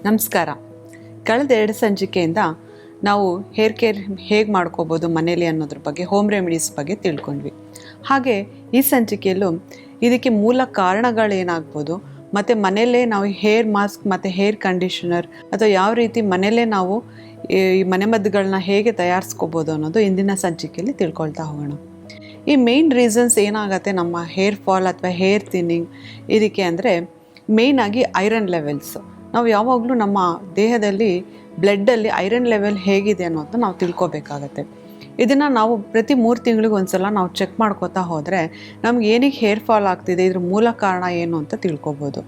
ನಮಸ್ಕಾರ. ಕಳೆದ 2 ಸಂಚಿಕೆಯಿಂದ ನಾವು ಹೇರ್ ಕೇರ್ ಹೇಗೆ ಮಾಡ್ಕೋಬೋದು ಮನೇಲಿ ಅನ್ನೋದ್ರ ಬಗ್ಗೆ, ಹೋಮ್ ರೆಮಿಡೀಸ್ ಬಗ್ಗೆ ತಿಳ್ಕೊಂಡ್ವಿ. ಹಾಗೆ ಈ ಸಂಚಿಕೆಯಲ್ಲೂ ಇದಕ್ಕೆ ಮೂಲ ಕಾರಣಗಳೇನಾಗ್ಬೋದು, ಮತ್ತು ಮನೆಯಲ್ಲೇ ನಾವು ಹೇರ್ ಮಾಸ್ಕ್ ಮತ್ತು ಹೇರ್ ಕಂಡೀಷನರ್ ಅಥವಾ ಯಾವ ರೀತಿ ಮನೆಯಲ್ಲೇ ನಾವು ಈ ಮನೆಮದ್ದುಗಳನ್ನ ಹೇಗೆ ತಯಾರಿಸ್ಕೋಬೋದು ಅನ್ನೋದು ಇಂದಿನ ಸಂಚಿಕೆಯಲ್ಲಿ ತಿಳ್ಕೊಳ್ತಾ ಹೋಗೋಣ. ಈ ಮೇನ್ ರೀಸನ್ಸ್ ಏನಾಗುತ್ತೆ ನಮ್ಮ ಹೇರ್ ಫಾಲ್ ಅಥವಾ ಹೇರ್ ಥಿನ್ನಿಂಗ್ ಇದಕ್ಕೆ ಅಂದರೆ ಮೇಯ್ನಾಗಿ ಐರನ್ ಲೆವೆಲ್ಸ್. ನಾವು ಯಾವಾಗಲೂ ನಮ್ಮ ದೇಹದಲ್ಲಿ ಬ್ಲಡ್ಡಲ್ಲಿ ಐರನ್ ಲೆವೆಲ್ ಹೇಗಿದೆ ಅನ್ನೋದನ್ನ ನಾವು ತಿಳ್ಕೊಬೇಕಾಗತ್ತೆ. ಇದನ್ನು ನಾವು ಪ್ರತಿ 3 ತಿಂಗಳಿಗೆ ಒಂದ್ಸಲ ನಾವು ಚೆಕ್ ಮಾಡ್ಕೋತಾ ಹೋದರೆ ನಮ್ಗೆ ಏನಕ್ಕೆ ಹೇರ್ ಫಾಲ್ ಆಗ್ತಿದೆ, ಇದ್ರ ಮೂಲ ಕಾರಣ ಏನು ಅಂತ ತಿಳ್ಕೊಬೋದು.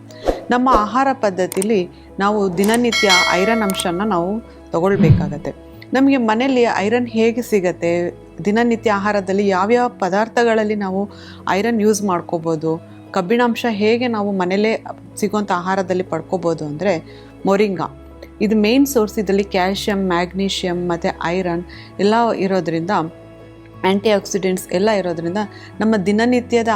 ನಮ್ಮ ಆಹಾರ ಪದ್ಧತಿಲಿ ನಾವು ದಿನನಿತ್ಯ ಐರನ್ ಅಂಶನ ನಾವು ತಗೊಳ್ಬೇಕಾಗತ್ತೆ. ನಮಗೆ ಮನೆಯಲ್ಲಿ ಐರನ್ ಹೇಗೆ ಸಿಗತ್ತೆ, ದಿನನಿತ್ಯ ಆಹಾರದಲ್ಲಿ ಯಾವ್ಯಾವ ಪದಾರ್ಥಗಳಲ್ಲಿ ನಾವು ಐರನ್ ಯೂಸ್ ಮಾಡ್ಕೋಬೋದು, ಕಬ್ಬಿಣಾಂಶ ಹೇಗೆ ನಾವು ಮನೇಲೇ ಸಿಗೋಂಥ ಆಹಾರದಲ್ಲಿ ಪಡ್ಕೋಬೋದು ಅಂದರೆ ಮೊರಿಂಗಾ. ಇದು ಮೇನ್ ಸೋರ್ಸ್. ಇದರಲ್ಲಿ ಕ್ಯಾಲ್ಶಿಯಂ, ಮ್ಯಾಗ್ನೀಷಿಯಮ್ ಮತ್ತು ಐರನ್ ಎಲ್ಲ ಇರೋದ್ರಿಂದ, ಆ್ಯಂಟಿ ಆಕ್ಸಿಡೆಂಟ್ಸ್ ಎಲ್ಲ ಇರೋದ್ರಿಂದ ನಮ್ಮ ದಿನನಿತ್ಯದ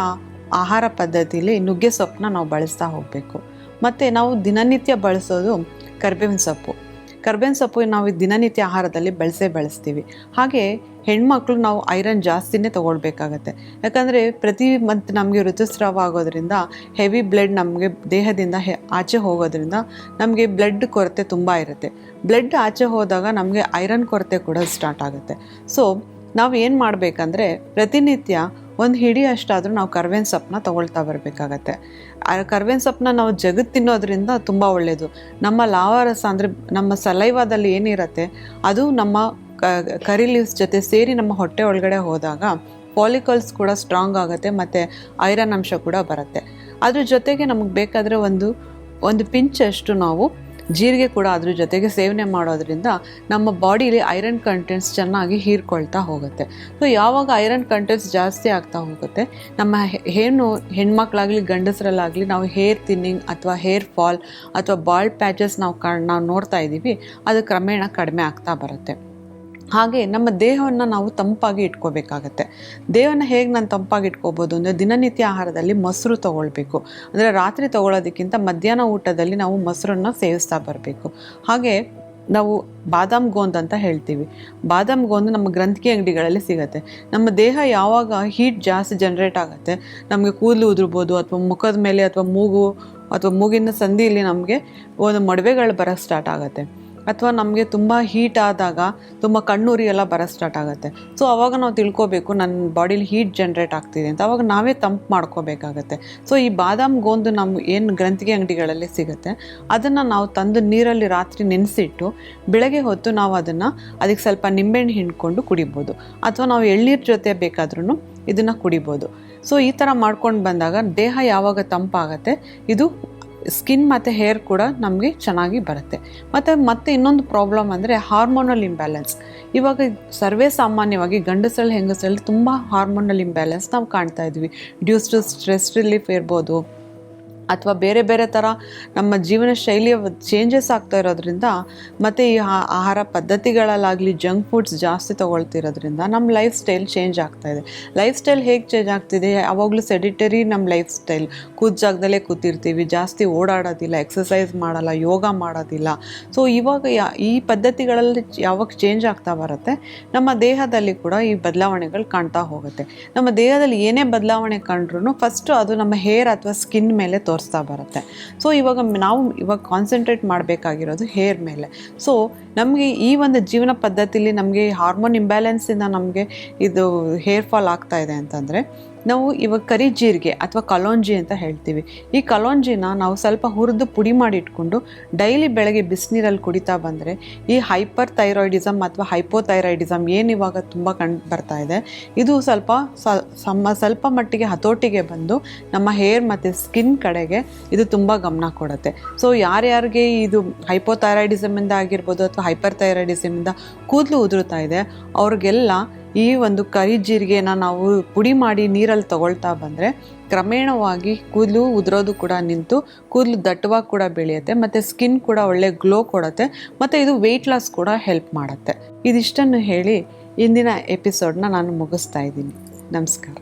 ಆಹಾರ ಪದ್ಧತಿಯಲ್ಲಿ ನುಗ್ಗೆ ಸೊಪ್ಪನ್ನ ನಾವು ಬಳಸ್ತಾ ಹೋಗಬೇಕು. ಮತ್ತು ನಾವು ದಿನನಿತ್ಯ ಬಳಸೋದು ಕರ್ಬೇವಿನ ಸೊಪ್ಪು. ಕರ್ಬೇವಿನ ಸೊಪ್ಪು ನಾವು ದಿನನಿತ್ಯ ಆಹಾರದಲ್ಲಿ ಬಳಸ್ತೀವಿ. ಹಾಗೆ ಹೆಣ್ಮಕ್ಳು ನಾವು ಐರನ್ ಜಾಸ್ತಿನೇ ತೊಗೊಳ್ಬೇಕಾಗತ್ತೆ. ಯಾಕಂದರೆ ಪ್ರತಿ ಮಂತ್ ನಮಗೆ ಋತುಸ್ರಾವ ಆಗೋದ್ರಿಂದ ಹೆವಿ ಬ್ಲಡ್ ನಮಗೆ ದೇಹದಿಂದ ಆಚೆ ಹೋಗೋದ್ರಿಂದ ನಮಗೆ ಬ್ಲಡ್ ಕೊರತೆ ತುಂಬ ಇರುತ್ತೆ. ಬ್ಲಡ್ ಆಚೆ ಹೋದಾಗ ನಮಗೆ ಐರನ್ ಕೊರತೆ ಕೂಡ ಸ್ಟಾರ್ಟ್ ಆಗುತ್ತೆ. ಸೊ ನಾವು ಏನು ಮಾಡಬೇಕಂದ್ರೆ ಪ್ರತಿನಿತ್ಯ 1 ಹಿಡಿ ಅಷ್ಟಾದರೂ ನಾವು ಕರ್ಬೇವಿನ ಸೊಪ್ಪನ್ನ ತೊಗೊಳ್ತಾ ಬರಬೇಕಾಗತ್ತೆ. ಕರ್ಬೇವಿನ ಸೊಪ್ಪನ್ನ ನಾವು ಜಗತ್ತು ತಿನ್ನೋದ್ರಿಂದ ತುಂಬ ಒಳ್ಳೆಯದು. ನಮ್ಮ ಲಾವಾರಸ ಅಂದರೆ ನಮ್ಮ ಸಲೈವಾದಲ್ಲಿ ಏನಿರುತ್ತೆ ಅದು ನಮ್ಮ ಕರಿ ಲೀವ್ಸ್ ಜೊತೆ ಸೇರಿ ನಮ್ಮ ಹೊಟ್ಟೆ ಒಳಗಡೆ ಹೋದಾಗ ಫಾಲಿಕಲ್ಸ್ ಕೂಡ ಸ್ಟ್ರಾಂಗ್ ಆಗುತ್ತೆ ಮತ್ತು ಐರನ್ ಅಂಶ ಕೂಡ ಬರುತ್ತೆ. ಅದ್ರ ಜೊತೆಗೆ ನಮಗೆ ಬೇಕಾದರೆ ಒಂದು ಪಿಂಚಷ್ಟು ನಾವು ಜೀರಿಗೆ ಕೂಡ ಅದ್ರ ಜೊತೆಗೆ ಸೇವನೆ ಮಾಡೋದ್ರಿಂದ ನಮ್ಮ ಬಾಡಿಲಿ ಐರನ್ ಕಂಟೆಂಟ್ಸ್ ಚೆನ್ನಾಗಿ ಹೀರ್ಕೊಳ್ತಾ ಹೋಗುತ್ತೆ. ಸೊ ಯಾವಾಗ ಐರನ್ ಕಂಟೆಂಟ್ಸ್ ಜಾಸ್ತಿ ಆಗ್ತಾ ಹೋಗುತ್ತೆ, ನಮ್ಮ ಹೆಣ್ಮಕ್ಳಾಗಲಿ ಗಂಡಸರಲ್ಲಾಗಲಿ ನಾವು ಹೇರ್ ಥಿನ್ನಿಂಗ್ ಅಥವಾ ಹೇರ್ ಫಾಲ್ ಅಥವಾ ಬಾಲ್ಡ್ ಪ್ಯಾಚಸ್ ನಾವು ನೋಡ್ತಾ ಇದ್ದೀವಿ, ಅದು ಕ್ರಮೇಣ ಕಡಿಮೆ ಆಗ್ತಾ ಬರುತ್ತೆ. ಹಾಗೆ ನಮ್ಮ ದೇಹವನ್ನು ನಾವು ತಂಪಾಗಿ ಇಟ್ಕೋಬೇಕಾಗತ್ತೆ. ದೇಹವನ್ನು ಹೇಗೆ ನಾನು ತಂಪಾಗಿ ಇಟ್ಕೋಬೋದು ಅಂದರೆ ದಿನನಿತ್ಯ ಆಹಾರದಲ್ಲಿ ಮೊಸರು ತೊಗೊಳ್ಬೇಕು. ಅಂದರೆ ರಾತ್ರಿ ತೊಗೊಳ್ಳೋದಕ್ಕಿಂತ ಮಧ್ಯಾಹ್ನ ಊಟದಲ್ಲಿ ನಾವು ಮೊಸರನ್ನು ಸೇವಿಸ್ತಾ ಬರಬೇಕು. ಹಾಗೆ ನಾವು ಬಾದಾಮ್ ಗೋಂದ್ ಅಂತ ಹೇಳ್ತೀವಿ. ಬಾದಾಮ್ ಗೋಂದ್ ನಮ್ಮ ಗ್ರಂಥಿಗೆ ಅಂಗಡಿಗಳಲ್ಲಿ ಸಿಗುತ್ತೆ. ನಮ್ಮ ದೇಹ ಯಾವಾಗ ಹೀಟ್ ಜಾಸ್ತಿ ಜನ್ರೇಟ್ ಆಗುತ್ತೆ, ನಮಗೆ ಕೂದಲು ಉದುರ್ಬೋದು, ಅಥವಾ ಮುಖದ ಮೇಲೆ ಅಥವಾ ಮೂಗು ಅಥವಾ ಮೂಗಿನ ಸಂದಿಯಲ್ಲಿ ನಮಗೆ ಒಂದು ಮೊಡವೆಗಳು ಬರೋಕ್ಕೆ ಸ್ಟಾರ್ಟ್ ಆಗುತ್ತೆ, ಅಥವಾ ನಮಗೆ ತುಂಬ ಹೀಟ್ ಆದಾಗ ತುಂಬ ಕಣ್ಣುರಿ ಎಲ್ಲ ಬರೋಕ್ಕೆ ಸ್ಟಾರ್ಟ್ ಆಗುತ್ತೆ. ಸೊ ಆವಾಗ ನಾವು ತಿಳ್ಕೊಬೇಕು ನನ್ನ ಬಾಡಿಲಿ ಹೀಟ್ ಜನ್ರೇಟ್ ಆಗ್ತಿದೆ ಅಂತ. ಆವಾಗ ನಾವೇ ತಂಪು ಮಾಡ್ಕೋಬೇಕಾಗತ್ತೆ. ಸೊ ಈ ಬಾದಾಮ್ ಗೋಂದು ನಮ್ಮ ಏನು ಗ್ರಂಥಿಗೆ ಅಂಗಡಿಗಳಲ್ಲಿ ಸಿಗುತ್ತೆ ಅದನ್ನು ನಾವು ತಂದು ನೀರಲ್ಲಿ ರಾತ್ರಿ ನೆನೆಸಿಟ್ಟು ಬೆಳಗ್ಗೆ ಹೊತ್ತು ನಾವು ಅದಕ್ಕೆ ಸ್ವಲ್ಪ ನಿಂಬೆಹಣ್ಣು ಹಿಂಡ್ಕೊಂಡು ಕುಡಿಬೋದು, ಅಥವಾ ನಾವು ಎಳ್ನೀರು ಜೊತೆ ಬೇಕಾದ್ರೂ ಇದನ್ನು ಕುಡಿಬೋದು. ಸೊ ಈ ಥರ ಮಾಡ್ಕೊಂಡು ಬಂದಾಗ ದೇಹ ಯಾವಾಗ ತಂಪಾಗತ್ತೆ, ಇದು ಸ್ಕಿನ್ ಮತ್ತು ಹೇರ್ ಕೂಡ ನಮಗೆ ಚೆನ್ನಾಗಿ ಬರುತ್ತೆ. ಮತ್ತು ಇನ್ನೊಂದು ಪ್ರಾಬ್ಲಮ್ ಅಂದರೆ ಹಾರ್ಮೋನಲ್ ಇಂಬ್ಯಾಲೆನ್ಸ್. ಇವಾಗ ಸರ್ವೇ ಸಾಮಾನ್ಯವಾಗಿ ಗಂಡಸರಲ್ಲಿ ಹೆಂಗಸರಲ್ಲಿ ತುಂಬ ಹಾರ್ಮೋನಲ್ ಇಂಬ್ಯಾಲೆನ್ಸ್ ನಾವು ಕಾಣ್ತಾ ಇದ್ವಿ. ಡ್ಯೂಸ್ ಟು ಸ್ಟ್ರೆಸ್ ರಿಲೀಫ್ ಇರ್ಬೋದು, ಅಥವಾ ಬೇರೆ ಬೇರೆ ಥರ ನಮ್ಮ ಜೀವನ ಶೈಲಿಯ ಚೇಂಜಸ್ ಆಗ್ತಾ ಇರೋದ್ರಿಂದ, ಮತ್ತು ಈ ಆಹಾರ ಪದ್ಧತಿಗಳಲ್ಲಾಗಲಿ ಜಂಕ್ ಫುಡ್ಸ್ ಜಾಸ್ತಿ ತೊಗೊಳ್ತಿರೋದ್ರಿಂದ ನಮ್ಮ ಲೈಫ್ ಸ್ಟೈಲ್ ಚೇಂಜ್ ಆಗ್ತಾಯಿದೆ. ಲೈಫ್ ಸ್ಟೈಲ್ ಹೇಗೆ ಚೇಂಜ್ ಆಗ್ತಿದೆ, ಯಾವಾಗಲೂ ಸೆಡಿಟರಿ ನಮ್ಮ ಲೈಫ್ ಸ್ಟೈಲ್. ಜಾಗದಲ್ಲೇ ಕೂತಿರ್ತೀವಿ, ಜಾಸ್ತಿ ಓಡಾಡೋದಿಲ್ಲ, ಎಕ್ಸಸೈಸ್ ಮಾಡಲ್ಲ, ಯೋಗ ಮಾಡೋದಿಲ್ಲ. ಸೊ ಇವಾಗ ಈ ಪದ್ಧತಿಗಳಲ್ಲಿ ಯಾವಾಗ ಚೇಂಜ್ ಆಗ್ತಾ ಬರುತ್ತೆ, ನಮ್ಮ ದೇಹದಲ್ಲಿ ಕೂಡ ಈ ಬದಲಾವಣೆಗಳು ಕಾಣ್ತಾ ಹೋಗುತ್ತೆ. ನಮ್ಮ ದೇಹದಲ್ಲಿ ಏನೇ ಬದಲಾವಣೆ ಕಂಡ್ರೂ ಫಸ್ಟು ಅದು ನಮ್ಮ ಹೇರ್ ಅಥವಾ ಸ್ಕಿನ್ ಮೇಲೆ ತೋರಿಸ್ತಾ ಬರುತ್ತೆ. ಸೊ ನಾವು ಕಾನ್ಸಂಟ್ರೇಟ್ ಮಾಡಬೇಕಾಗಿರೋದು ಹೇರ್ ಮೇಲೆ. ಸೊ ನಮಗೆ ಈ ಒಂದು ಜೀವನ ಪದ್ಧತಿಲಿ ನಮಗೆ ಹಾರ್ಮೋನ್ ಇಂಬ್ಯಾಲೆನ್ಸಿಂದ ನಮಗೆ ಇದು ಹೇರ್ ಫಾಲ್ ಆಗ್ತಾ ಇದೆ ಅಂತಂದರೆ, ನಾವು ಇವಾಗ ಕರಿ ಜೀರಿಗೆ ಅಥವಾ ಕಲೋಂಜಿ ಅಂತ ಹೇಳ್ತೀವಿ. ಈ ಕಲೋಂಜಿನ ನಾವು ಸ್ವಲ್ಪ ಹುರಿದು ಪುಡಿ ಮಾಡಿ ಇಟ್ಕೊಂಡು ಡೈಲಿ ಬೆಳಗ್ಗೆ ಬಿಸಿನೀರಲ್ಲಿ ಕುಡಿತಾ ಬಂದರೆ ಈ ಹೈಪರ್ ಥೈರಾಯ್ಡಿಸಮ್ ಅಥವಾ ಹೈಪೋಥೈರಾಯ್ಡಿಸಮ್ ಏನು ಇವಾಗ ತುಂಬ ಕಂಡು ಬರ್ತಾ ಇದೆ, ಇದು ಸ್ವಲ್ಪ ಮಟ್ಟಿಗೆ ಹತೋಟಿಗೆ ಬಂದು ನಮ್ಮ ಹೇರ್ ಮತ್ತು ಸ್ಕಿನ್ ಕಡೆಗೆ ಇದು ತುಂಬ ಗಮನ ಕೊಡುತ್ತೆ. ಸೊ ಯಾರ್ಯಾರಿಗೆ ಇದು ಹೈಪೋಥೈರಾಯ್ಡಿಸಮಿಂದ ಆಗಿರ್ಬೋದು ಅಥವಾ ಹೈಪರ್ ಥೈರಾಯ್ಡಿಸಮಿಂದ ಕೂದಲು ಉದುರುತ್ತಾ ಇದೆ, ಅವ್ರಿಗೆಲ್ಲ ಈ ಒಂದು ಕರಿ ಜೀರಿಗೆನ ನಾವು ಪುಡಿ ಮಾಡಿ ನೀರಲ್ಲಿ ತಗೊಳ್ತಾ ಬಂದರೆ ಕ್ರಮೇಣವಾಗಿ ಕೂದಲು ಉದುರೋದು ಕೂಡ ನಿಂತು ಕೂದಲು ದಟ್ಟವಾಗಿ ಕೂಡ ಬೆಳೆಯುತ್ತೆ, ಮತ್ತು ಸ್ಕಿನ್ ಕೂಡ ಒಳ್ಳೆ ಗ್ಲೋ ಕೊಡುತ್ತೆ, ಮತ್ತು ಇದು ವೆಯ್ಟ್ ಲಾಸ್ ಕೂಡ ಹೆಲ್ಪ್ ಮಾಡುತ್ತೆ. ಇದಿಷ್ಟನ್ನು ಹೇಳಿ ಇಂದಿನ ಎಪಿಸೋಡ್ನ ನಾನು ಮುಗಿಸ್ತಾ ಇದ್ದೀನಿ. ನಮಸ್ಕಾರ.